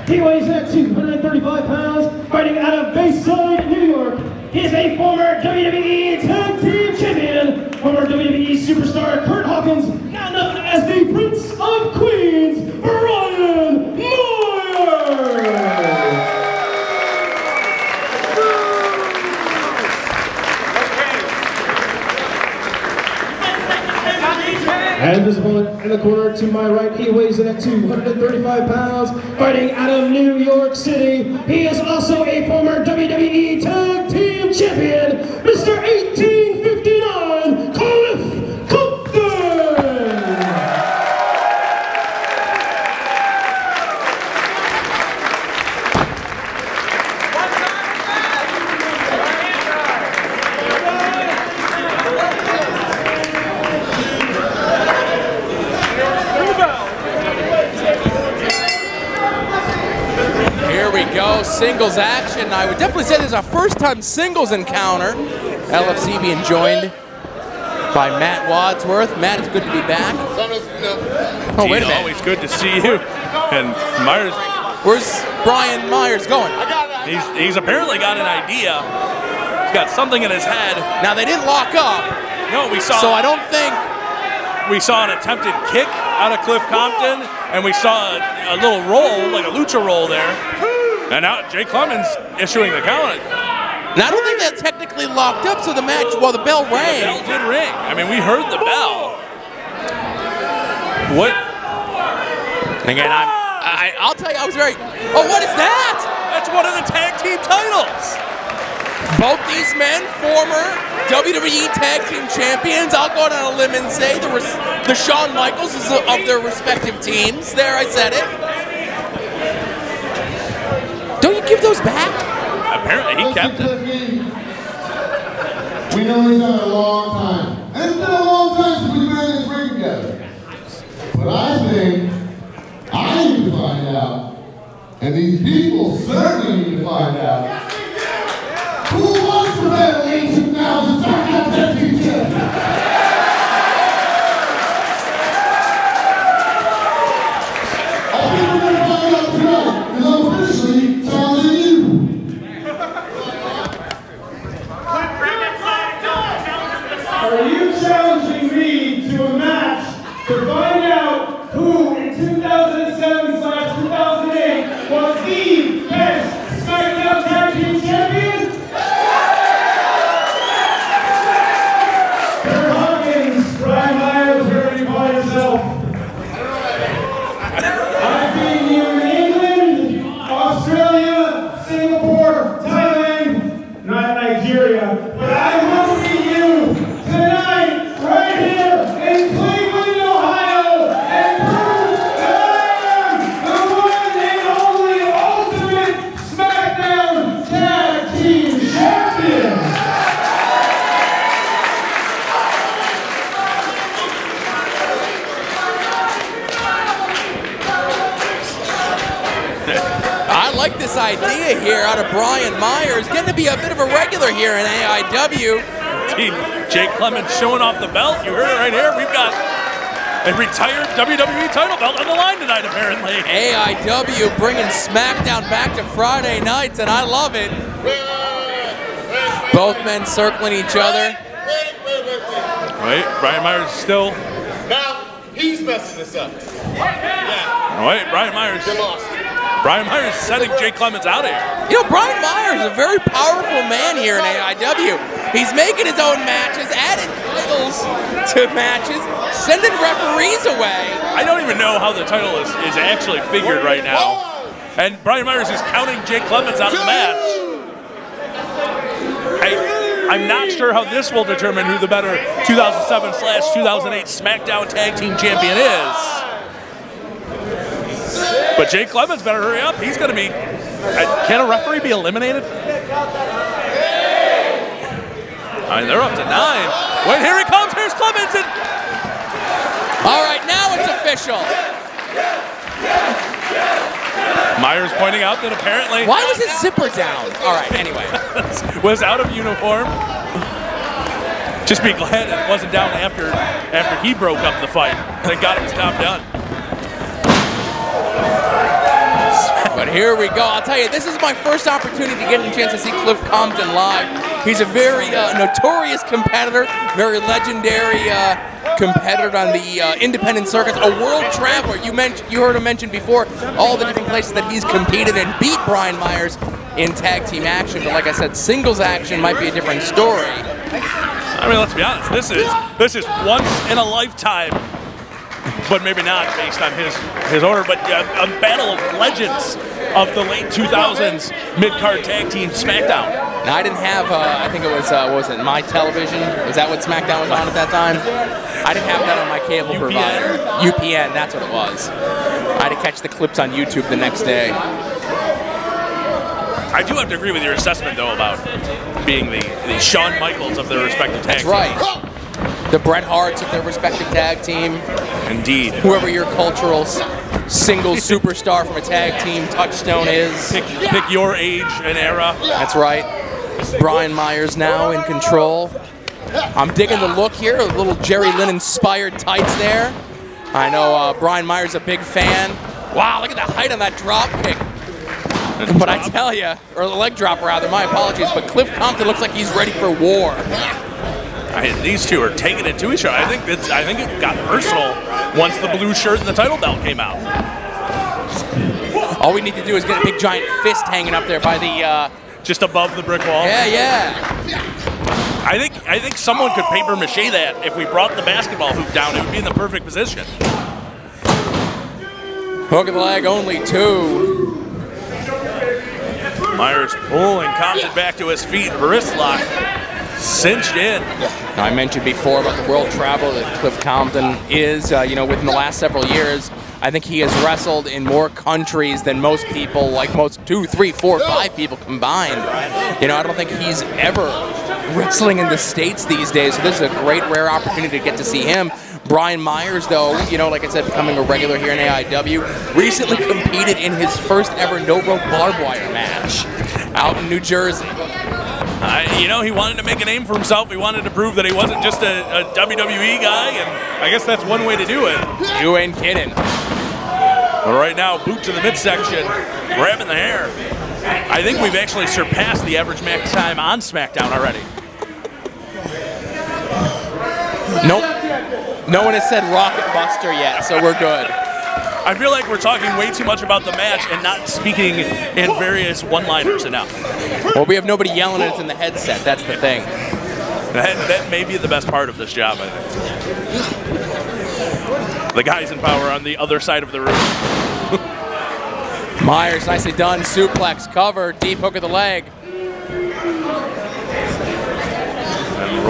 He weighs in at 235 pounds, fighting out of Bayside, New York. He is a former WWE Tag Team Champion, former WWE superstar Curt Hawkins, now known as the Prince of Queens, Brian Myers! And this opponent in the corner to my right, he weighs in at 235 pounds, fighting out of New York City. He is also a former WWE Tag Team Champion, Mr. 1859, Compton! Go singles action. I would definitely say this is a first-time singles encounter. LFC being joined by Matt Wadsworth. Matt, it's good to be back. Oh, wait a minute. Always good to see you. And Myers. Where's Brian Myers going? He's apparently got an idea. He's got something in his head. Now they didn't lock up. No, we saw. So I don't think. We saw an attempted kick out of Cliff Compton, and we saw a little roll, like a lucha roll there. And now Jay Clemens issuing the count. Now I don't think that's technically locked up, so the match, well, the bell rang. The bell did ring. I mean, we heard the bell. What? Again, I'll tell you, I was very, oh, what is that? That's one of the tag team titles. Both these men, former WWE Tag Team Champions. I'll go out on a limb and say the Shawn Michaels is of their respective teams. There, I said it. Don't you give those back? Apparently he kept it. We know each other a long time. And it's been a long time since we've been in this ring together. But I think I need to find out, and these people certainly need to find out, who was the better late 2000s Tag Team Champion? Are you challenging me to a match to find out who in 2007/2008 was the best SmackDown Tag Team Champion? Curt Hawkins, Brian Myers, already by himself. I've beaten you in England, Australia, Singapore, Thailand, not Nigeria, but I will beat you tonight, right here in Cleveland, Ohio, and prove that I am the one and only Ultimate SmackDown Tag Team Champion. I like this idea here out of Brian Myers, getting to be a bit of a regular here in AIW. Jake Clemens showing off the belt. You heard it right here. We've got a retired WWE title belt on the line tonight, apparently. AIW bringing SmackDown back to Friday nights, and I love it. Both men circling each other. Wait, Brian Myers still. Now, he's messing this up. Yeah. Wait, Brian Myers. Get lost. Brian Myers sending Jake Clemens out of here. You know, Brian Myers is a very powerful man here in AIW. He's making his own matches, adding titles to matches, sending referees away. I don't even know how the title is actually figured right now. And Brian Myers is counting Jake Clemens out of the match. I'm not sure how this will determine who the better 2007/2008 SmackDown Tag Team Champion is. But Jake Clemens better hurry up. He's going to be... Can a referee be eliminated? All right, they're up to 9. Wait, here he comes. Here's Clemens. And all right, now it's official. Myers pointing out that apparently... Why was his zipper down? All right, anyway. was out of uniform. Just be glad it wasn't down after he broke up the fight. Thank God it was top done. But here we go. I'll tell you, this is my first opportunity to get a chance to see Cliff Compton live. He's a very notorious competitor, very legendary competitor on the independent circuits, a world traveler. You heard him mention before all the different places that he's competed and beat Brian Myers in tag team action. But like I said, singles action might be a different story. I mean, let's be honest. This is once in a lifetime, but maybe not based on his order. But a battle of legends of the late 2000s mid-card tag team SmackDown. Now, I didn't have, I think it was, what was it, My Television? Was that what SmackDown was on at that time? I didn't have that on my cable provider. UPN, that's what it was. I had to catch the clips on YouTube the next day. I do have to agree with your assessment, though, about being the Shawn Michaels of their respective tag teams. That's right. The Bret Harts of their respective tag team. Indeed. Whoever your cultural single superstar from a tag team touchstone is. Pick your age and era. That's right. Brian Myers now in control. I'm digging the look here, a little Jerry Lynn-inspired tights there. I know Brian Myers is a big fan. Wow, look at the height on that drop kick. But I tell you, or the leg drop rather, my apologies, but Cliff Compton looks like he's ready for war. These two are taking it to each other. I think it got personal once the blue shirt and the title belt came out. All we need to do is get a big giant fist hanging up there by the just above the brick wall. Yeah. I think someone could paper mache that. If we brought the basketball hoop down, it would be in the perfect position. Hook of the leg, only 2. Myers pulling Compton back to his feet, wrist lock, cinched in. Now, I mentioned before about the world travel that Cliff Compton is, within the last several years. I think he has wrestled in more countries than most people, like most 2, 3, 4, 5 people combined. I don't think he's ever wrestling in the States these days, so this is a great, rare opportunity to get to see him. Brian Myers, though, like I said, becoming a regular here in AIW, recently competed in his first ever no-rope barbed wire match out in New Jersey. He wanted to make a name for himself. He wanted to prove that he wasn't just a WWE guy, and I guess that's one way to do it. You ain't kidding. But right now, boot to the midsection, grabbing the hair. I think we've actually surpassed the average match time on SmackDown already. Nope. No one has said Rocket Buster yet, so we're good. I feel like we're talking way too much about the match and not speaking in various one-liners enough. Well, we have nobody yelling at us in the headset. That's the thing. That may be the best part of this job, I think. The guys in power on the other side of the room. Myers, nicely done. Suplex, cover, deep hook of the leg.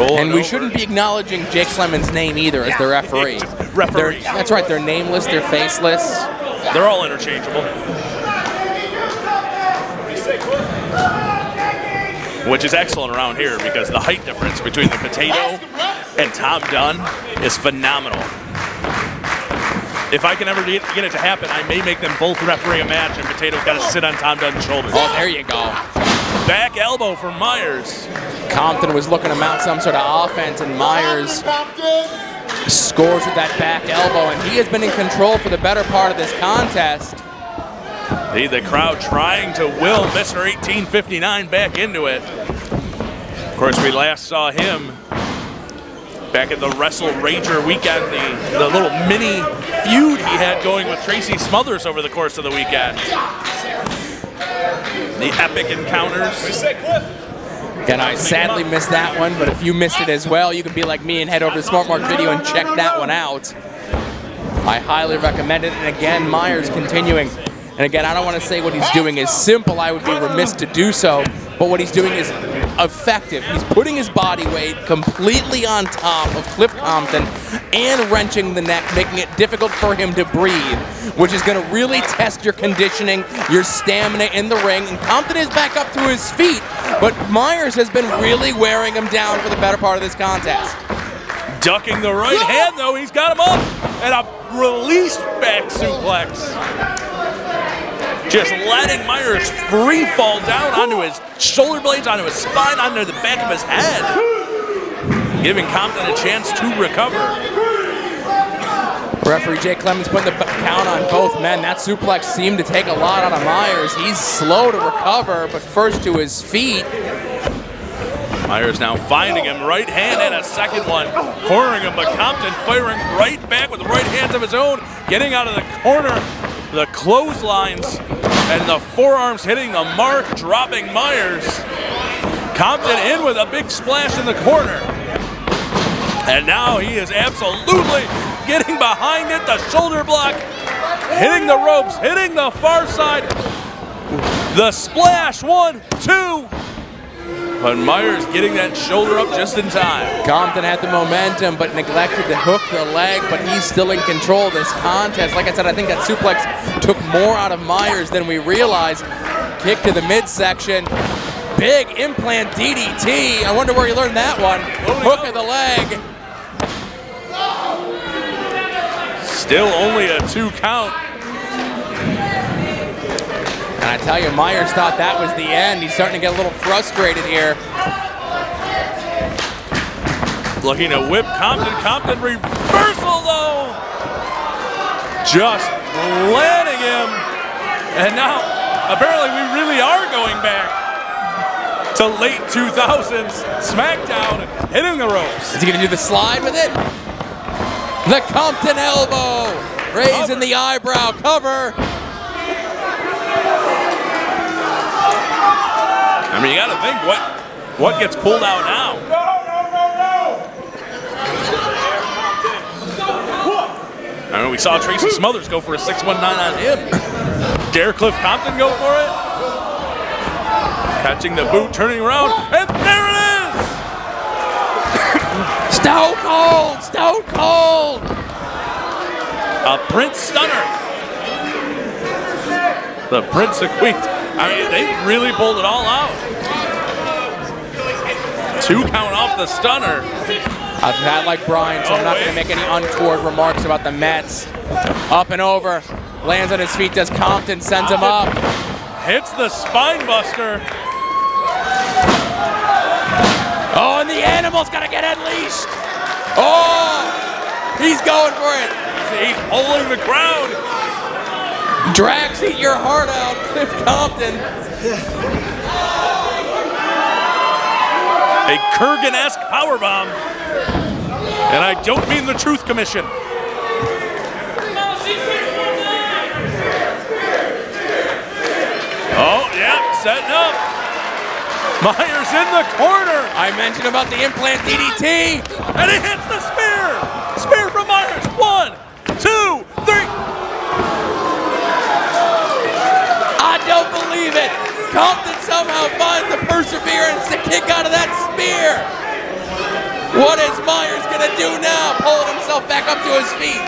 And we shouldn't be acknowledging Jake Slemmon's name either as the referee. Referee. That's right, they're nameless, they're faceless. They're all interchangeable. Which is excellent around here because the height difference between the Potato and Tom Dunn is phenomenal. If I can ever get it to happen, I may make them both referee a match and Potato's got to sit on Tom Dunn's shoulders. Oh, there you go. Back elbow from Myers. Compton was looking to mount some sort of offense, and Myers scores with that back elbow, and he has been in control for the better part of this contest. The crowd trying to will Mr. 1859 back into it. Of course, we last saw him back at the Wrestle Rager weekend, the little mini feud he had going with Tracy Smothers over the course of the weekend. The epic encounters. And I sadly missed that one, but if you missed it as well, you can be like me and head over to Smart Mark Video and check that one out. I highly recommend it. And again, Myers continuing. And again, I don't want to say what he's doing is simple. I would be remiss to do so. But what he's doing is effective. He's putting his body weight completely on top of Cliff Compton and wrenching the neck, making it difficult for him to breathe, which is going to really test your conditioning, your stamina in the ring. And Compton is back up to his feet, but Myers has been really wearing him down for the better part of this contest. Ducking the right hand, though. He's got him up. And a released back suplex. Just letting Myers free fall down onto his shoulder blades, onto his spine, onto the back of his head. Giving Compton a chance to recover. Referee Jay Clemens putting the count on both men. That suplex seemed to take a lot out of Myers. He's slow to recover, but first to his feet. Myers now finding him, right hand and a second one, cornering him, but Compton firing right back with the right hands of his own, getting out of the corner, the clotheslines, and the forearms hitting the mark, dropping Myers. Compton in with a big splash in the corner. And now he is absolutely getting behind it, the shoulder block, hitting the ropes, hitting the far side. The splash, 1, 2. But Myers getting that shoulder up just in time. Compton had the momentum, but neglected to hook the leg, but he's still in control of this contest. Like I said, I think that suplex took more out of Myers than we realized. Kick to the midsection. Big implant DDT. I wonder where he learned that one. Hook of the leg. Still only a 2 count. And I tell you, Myers thought that was the end. He's starting to get a little frustrated here. Looking to whip Compton. Compton reversal though. Just landing him. And now, apparently we really are going back to late 2000s SmackDown, hitting the ropes. Is he gonna do the slide with it? The Compton elbow, raising the eyebrow, cover. I mean, you gotta think what gets pulled out now. I mean, we saw Tracy Smothers go for a 619 on him. Dare Cliff Compton go for it. Catching the boot, turning around, and there it is! Stone Cold, Stone Cold! A Prince Stunner. The Prince of Queens. I mean, they really pulled it all out. 2 count off the stunner. I've had like Brian, so I'm not going to make any untoward remarks about the Mets. Up and over, lands on his feet, does Compton, sends him up. Hits the spine buster. Oh, and the animal's got to get unleashed. Oh, he's going for it. He's pulling the crowd. Drax, eat your heart out, Cliff Compton. A Kurgan-esque powerbomb. And I don't mean the Truth Commission. Oh, yeah, setting up. Myers in the corner. I mentioned about the implant DDT. And he hits the spear. Spear from Myers. 1, 2, 3. I don't believe it. Compton somehow finds the perseverance to kick out of that spear. What is Myers gonna do now? Pulling himself back up to his feet.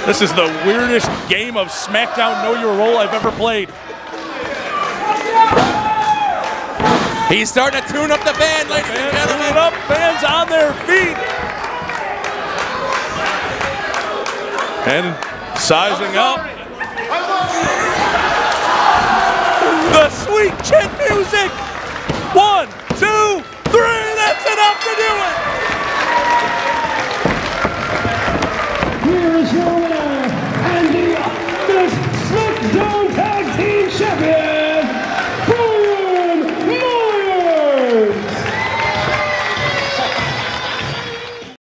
This is the weirdest game of SmackDown Know Your Role I've ever played. He's starting to tune up the band, ladies and gentlemen. Tune up, fans on their feet. And sizing up. The sweet chin music. 1,